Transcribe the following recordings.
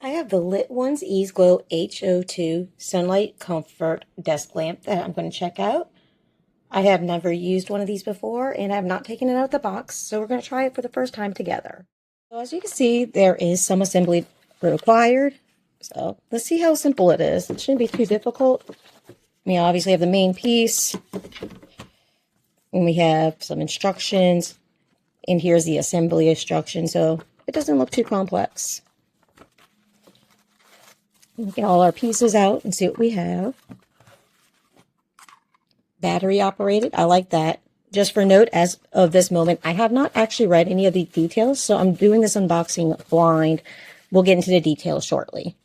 I have the LitONES EaseGlow H02 Sunlight Comfort Desk Lamp that I'm going to check out. I have never used one of these before and I have not taken it out of the box, so we're going to try it for the first time together. So as you can see, there is some assembly required. So let's see how simple it is. It shouldn't be too difficult. We obviously have the main piece, and we have some instructions, and here's the assembly instruction, so it doesn't look too complex. We'll get all our pieces out and see what we have. Battery operated, I like that. Just for note, as of this moment, I have not actually read any of the details, so I'm doing this unboxing blind. We'll get into the details shortly.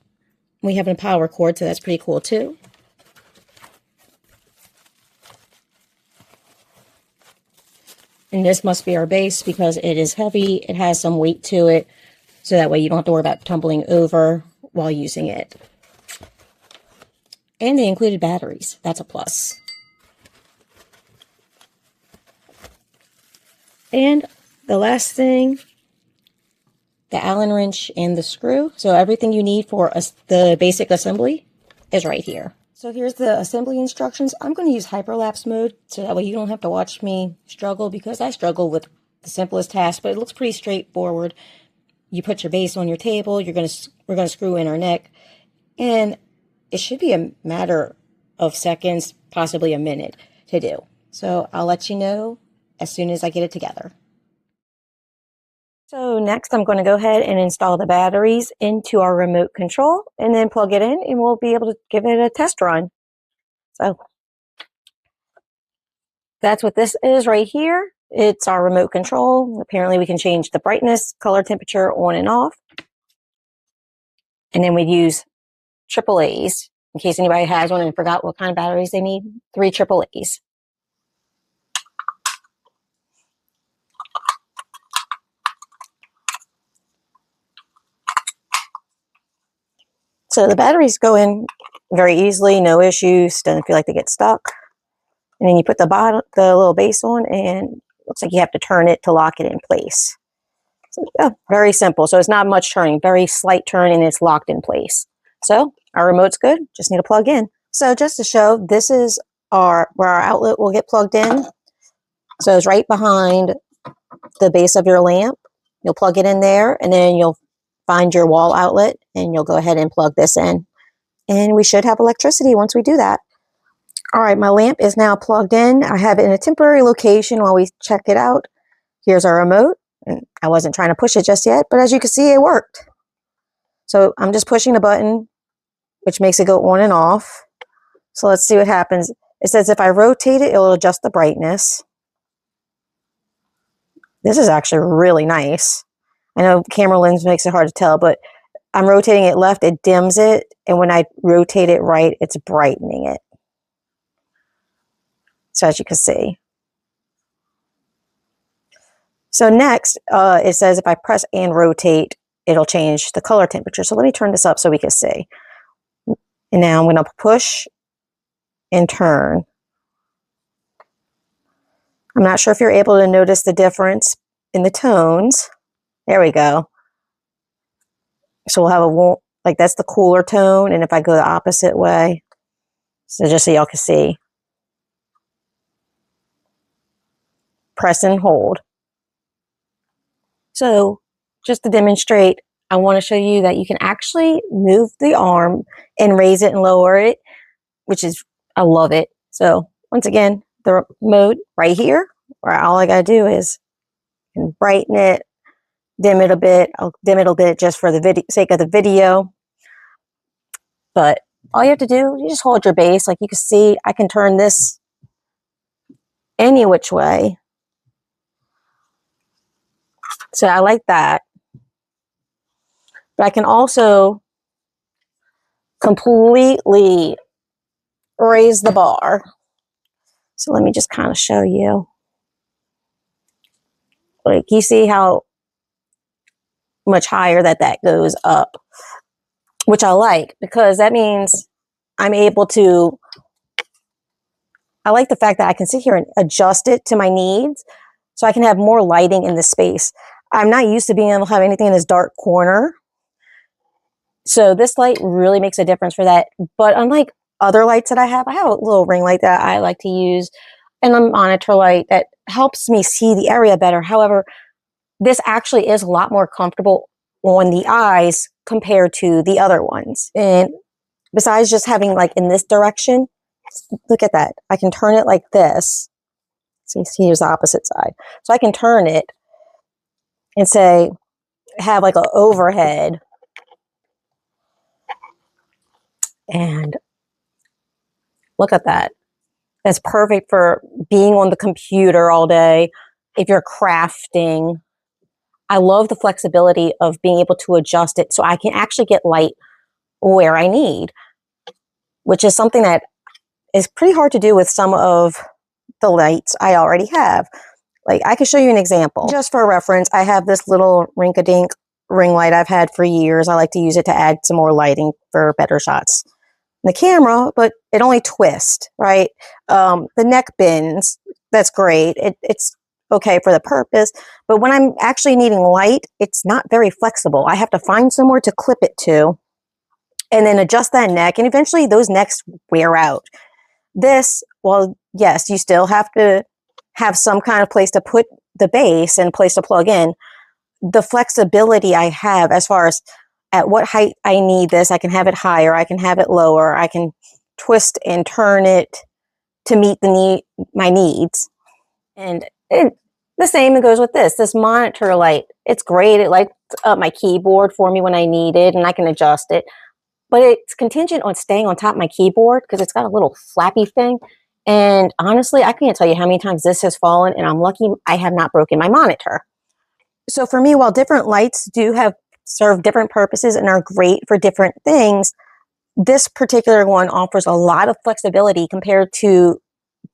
We have a power cord, so that's pretty cool too. And this must be our base because it is heavy. It has some weight to it, so that way you don't have to worry about tumbling over while using it. And they included batteries. That's a plus. And the last thing, the Allen wrench and the screw. So everything you need for the basic assembly is right here. So here's the assembly instructions. I'm going to use hyperlapse mode so that way you don't have to watch me struggle, because I struggle with the simplest task, but it looks pretty straightforward. You put your base on your table, we're going to screw in our neck, and it should be a matter of seconds, possibly a minute to do. So I'll let you know as soon as I get it together. So next I'm going to go ahead and install the batteries into our remote control and then plug it in, and we'll be able to give it a test run. So that's what this is right here. It's our remote control. Apparently we can change the brightness, color, temperature on and off. And then we'd use AAAs in case anybody has one and forgot what kind of batteries they need. 3 AAAs. So the batteries go in very easily, no issues, doesn't feel like they get stuck. And then you put the little base on, and it looks like you have to turn it to lock it in place. So, yeah, very simple. So it's not much turning, very slight turn, and it's locked in place. So our remote's good, just need to plug in. So just to show, this is where our outlet will get plugged in. So it's right behind the base of your lamp. You'll plug it in there, and then you'll find your wall outlet, and you'll go ahead and plug this in. And we should have electricity once we do that. All right, my lamp is now plugged in. I have it in a temporary location while we check it out. Here's our remote. And I wasn't trying to push it just yet, but as you can see, it worked. So I'm just pushing the button, which makes it go on and off. So let's see what happens. It says if I rotate it, it'll adjust the brightness. This is actually really nice. I know camera lens makes it hard to tell, but I'm rotating it left, it dims it, and when I rotate it right, it's brightening it. So as you can see. So next, it says if I press and rotate, it'll change the color temperature. So let me turn this up so we can see. And now I'm going to push and turn. I'm not sure if you're able to notice the difference in the tones. There we go. So we'll have like that's the cooler tone, and if I go the opposite way, so just so y'all can see. Press and hold. So just to demonstrate, I want to show you that you can actually move the arm and raise it and lower it, which is, I love it. So once again, the remote right here, where all I got to do is brighten it, dim it a bit. I'll dim it a bit just for the sake of the video. But all you have to do, you just hold your base. Like you can see, I can turn this any which way. So I like that. But I can also completely raise the bar. So let me just kind of show you. Like you see how much higher that goes up, which I like, because that means I'm able to, I like the fact that I can sit here and adjust it to my needs so I can have more lighting in the space. I'm not used to being able to have anything in this dark corner. So this light really makes a difference for that. But unlike other lights that I have a little ring light that I like to use and a monitor light that helps me see the area better. However, this actually is a lot more comfortable on the eyes compared to the other ones. And besides just having like in this direction, look at that. I can turn it like this. See, here's the opposite side. So I can turn it and say, have like an overhead. And look at that. That's perfect for being on the computer all day. If you're crafting, I love the flexibility of being able to adjust it so I can actually get light where I need, which is something that is pretty hard to do with some of the lights I already have. Like I can show you an example. Just for reference, I have this little rink-a-dink ring light I've had for years. I like to use it to add some more lighting for better shots in the camera, but it only twists, right? The neck bends, that's great. It's okay for the purpose, but when I'm actually needing light, it's not very flexible. I have to find somewhere to clip it to and then adjust that neck, and eventually those necks wear out. This, well, yes, you still have to have some kind of place to put the base and place to plug in. The flexibility I have as far as at what height I need this, I can have it higher, I can have it lower, I can twist and turn it to meet my needs. And the same goes with this monitor light. It's great. It lights up my keyboard for me when I need it, and I can adjust it. But it's contingent on staying on top of my keyboard because it's got a little flappy thing. And honestly, I can't tell you how many times this has fallen, and I'm lucky I have not broken my monitor. So for me, while different lights do serve different purposes and are great for different things, this particular one offers a lot of flexibility compared to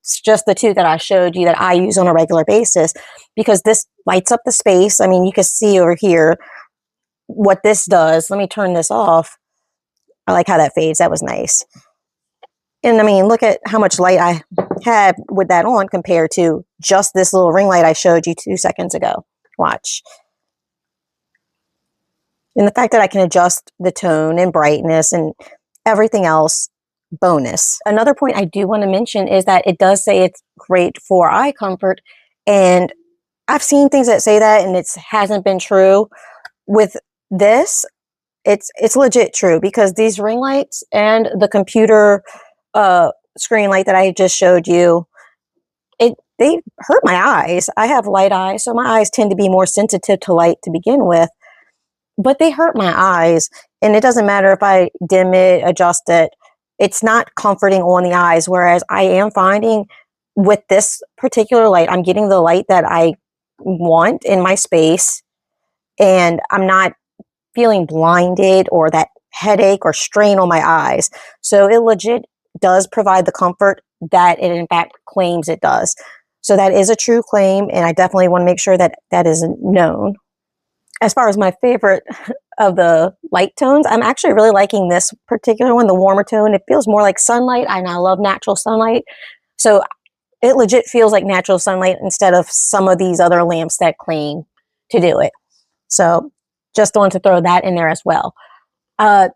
just the two that I showed you that I use on a regular basis, because this lights up the space. I mean, you can see over here what this does. Let me turn this off. I like how that fades. That was nice. And I mean, look at how much light I have with that on compared to just this little ring light I showed you 2 seconds ago. Watch. And the fact that I can adjust the tone and brightness and everything else, bonus. Another point I do want to mention is that it does say it's great for eye comfort. And I've seen things that say that and it hasn't been true. With this, it's legit true, because these ring lights and the computer screen light that I just showed you, they hurt my eyes. I have light eyes, so my eyes tend to be more sensitive to light to begin with, but they hurt my eyes. And it doesn't matter if I dim it, adjust it, it's not comforting on the eyes. Whereas I am finding with this particular light, I'm getting the light that I want in my space, and I'm not feeling blinded or that headache or strain on my eyes. So it legit does provide the comfort that it in fact claims it does. So that is a true claim, and I definitely want to make sure that that is known. As far as my favorite of the light tones, I'm actually really liking this particular one, the warmer tone. It feels more like sunlight, and I love natural sunlight. So it legit feels like natural sunlight instead of some of these other lamps that claim to do it. So just wanted to throw that in there as well. I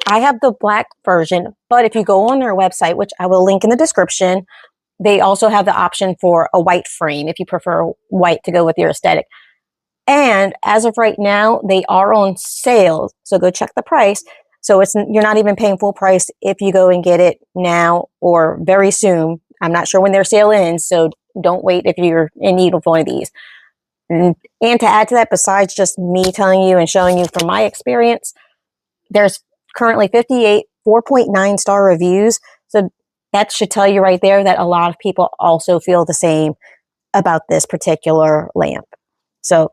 have the black version, but if you go on their website, which I will link in the description, they also have the option for a white frame if you prefer white to go with your aesthetic. And as of right now, they are on sale. So go check the price. So you're not even paying full price if you go and get it now or very soon. I'm not sure when their sale ends, so don't wait if you're in need of one of these. And to add to that, besides just me telling you and showing you from my experience, there's currently 58 4.9 star reviews. So that should tell you right there that a lot of people also feel the same about this particular lamp. So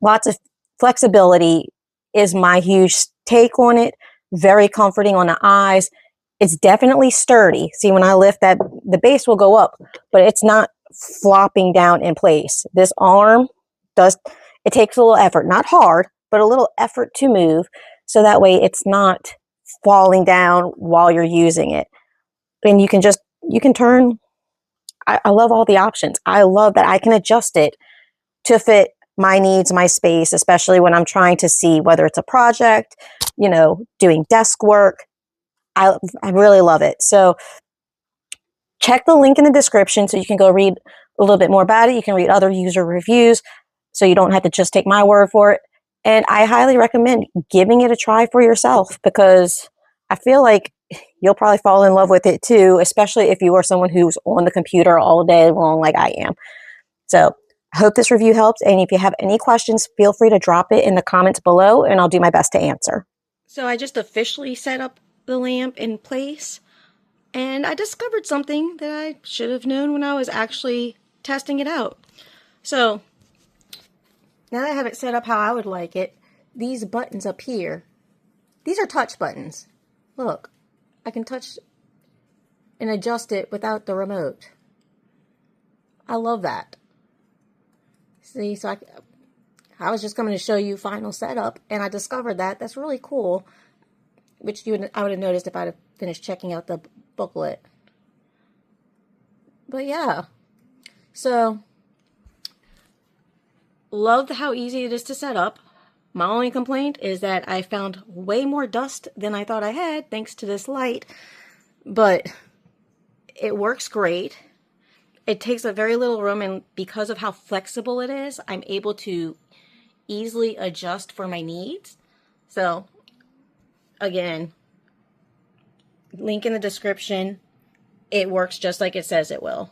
lots of flexibility is my huge take on it. Very comforting on the eyes. It's definitely sturdy. See, when I lift that, the base will go up, but it's not flopping down in place. This arm it takes a little effort, not hard, but a little effort to move. So that way it's not falling down while you're using it. And you can turn. I love all the options. I love that I can adjust it to fit my needs, my space, especially when I'm trying to see whether it's a project, you know, doing desk work. I really love it. So check the link in the description so you can go read a little bit more about it. You can read other user reviews so you don't have to just take my word for it. And I highly recommend giving it a try for yourself, because I feel like you'll probably fall in love with it too, especially if you are someone who's on the computer all day long like I am. So I hope this review helps. And if you have any questions, feel free to drop it in the comments below and I'll do my best to answer. So I just officially set up the lamp in place, and I discovered something that I should have known when I was actually testing it out. So now that I have it set up how I would like it, these buttons up here, these are touch buttons. Look, I can touch and adjust it without the remote. I love that. See, so I was just coming to show you final setup, and I discovered that. That's really cool, which I would have noticed if I'd have finished checking out the booklet. But yeah, so love how easy it is to set up. My only complaint is that I found way more dust than I thought I had thanks to this light, but it works great. It takes a very little room, and because of how flexible it is, I'm able to easily adjust for my needs. So again, link in the description. It works just like it says it will.